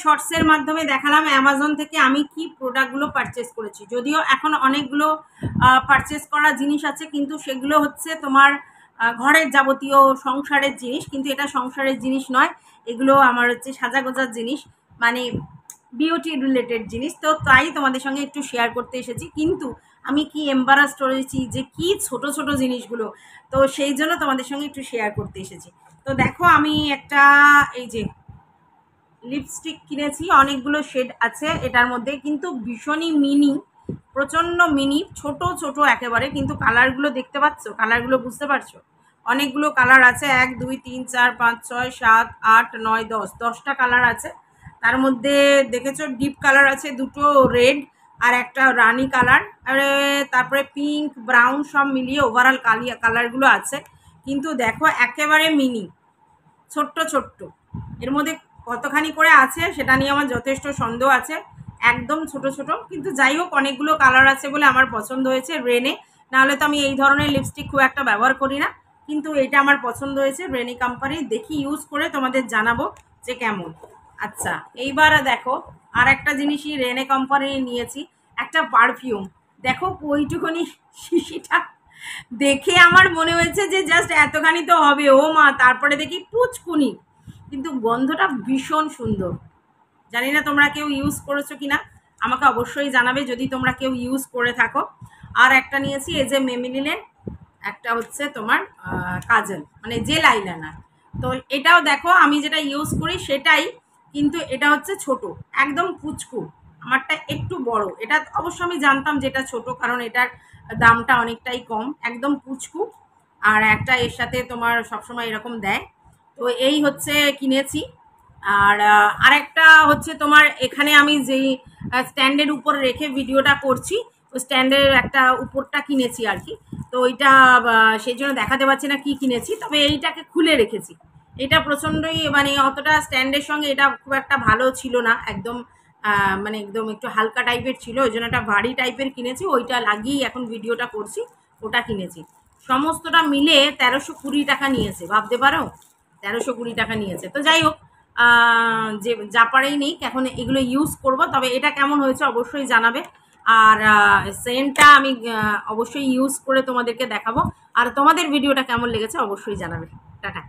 শর্টসের মাধ্যমে দেখালাম অ্যামাজন থেকে আমি কি প্রোডাক্টগুলো পারচেস করেছি। যদিও এখন অনেকগুলো পারচেস করা জিনিস আছে, কিন্তু সেগুলো হচ্ছে তোমার ঘরের যাবতীয় সংসারের জিনিস, কিন্তু এটা সংসারের জিনিস নয়, এগুলো আমার হচ্ছে সাজাগোজার জিনিস, মানে বিউটি রিলেটেড জিনিস। তো তাই তোমাদের সঙ্গে একটু শেয়ার করতে এসেছি, কিন্তু আমি কি এম্বারাসড হয়েছি যে কি ছোট ছোট জিনিসগুলো, তো সেই জন্য তোমাদের সঙ্গে একটু শেয়ার করতে এসেছি। তো দেখো আমি একটা এই যে লিপস্টিক কিনেছি, অনেকগুলো শেড আছে এটার মধ্যে, কিন্তু ভীষণই মিনি, প্রচণ্ড মিনি, ছোট ছোট একেবারে, কিন্তু কালারগুলো দেখতে পাচ্ছ, কালারগুলো বুঝতে পারছো, অনেকগুলো কালার আছে, 1 2 3 4 5 6 7 8 9 10, 10টা কালার আছে। তার মধ্যে দেখেছো ডিপ কালার আছে, দুটো রেড আর একটা রানি কালার, আর তারপরে পিঙ্ক ব্রাউন সব মিলিয়ে ওভারঅল কালারগুলো আছে। কিন্তু দেখো একেবারে মিনি, ছোট্ট ছোট্ট, এর মধ্যে কতখানি করে আছে সেটা নিয়ে আমার যথেষ্ট সন্দেহ আছে, একদম ছোট ছোট, কিন্তু যাই হোক অনেকগুলো কালার আছে বলে আমার পছন্দ হয়েছে রেনে। নাহলে তো আমি এই ধরনের লিপস্টিক খুব একটা ব্যবহার করি না, কিন্তু এটা আমার পছন্দ হয়েছে রেনি কোম্পানি, দেখি ইউজ করে তোমাদের জানাবো যে কেমন। আচ্ছা এইবার দেখো আর একটা জিনিসই রেনে কোম্পানি নিয়েছি, একটা পারফিউম। দেখো ওইটুকুনি শিশিটা দেখে আমার মনে হয়েছে যে জাস্ট এতখানি তো হবে, ও মা, তারপরে দেখি পুচকুনি, কিন্তু গন্ধটা ভীষণ সুন্দর। জানি না তোমরা কেউ ইউজ করেছো কিনা, আমাকে অবশ্যই জানাবে যদি তোমরা কেউ ইউজ করে থাকো। আর একটা নিয়েছি এই যে মেমিলিনের একটা হচ্ছে তোমার কাজল, মানে জেল আইলাইনার। তো এটাও দেখো আমি যেটা ইউজ করি সেটাই, কিন্তু এটা হচ্ছে ছোট, একদম পুচকু, আমারটা একটু বড়। এটা অবশ্য আমি জানতাম যেটা ছোট, কারণ এটার দামটা অনেকটাই কম, একদম পুচকু। আর একটা এর সাথে তোমার সবসময় এরকম দেয়। তো এই হচ্ছে কিনেছি। আর আরেকটা হচ্ছে তোমার এখানে আমি যেই স্ট্যান্ডের উপর রেখে ভিডিওটা করছি, তো স্ট্যান্ডের একটা উপরটা কিনেছি আর কি। তো ওইটা সেই জন্য দেখাতে পারছি না কি কিনেছি, তবে এইটাকে খুলে রেখেছি। এটা প্রচণ্ডই মানে অতটা স্ট্যান্ডের সঙ্গে এটা খুব একটা ভালো ছিল না, একদম মানে একদম একটু হালকা টাইপের ছিল, ওই জন্য একটা ভারী টাইপের কিনেছি, ওইটা লাগিয়েই এখন ভিডিওটা করছি, ওটা কিনেছি। সমস্তটা মিলে 1320 টাকা নিয়েছে, ভাবতে পারো 1320 টাকা নিয়েছে। তো যাই হোক, যে যা পারেই নেই, এখন এগুলো ইউজ করব, তবে এটা কেমন হয়েছে অবশ্যই জানাবে। আর সেন্টটা আমি অবশ্যই ইউজ করে তোমাদেরকে দেখাবো, আর তোমাদের ভিডিওটা কেমন লেগেছে অবশ্যই জানাবে। টাটা।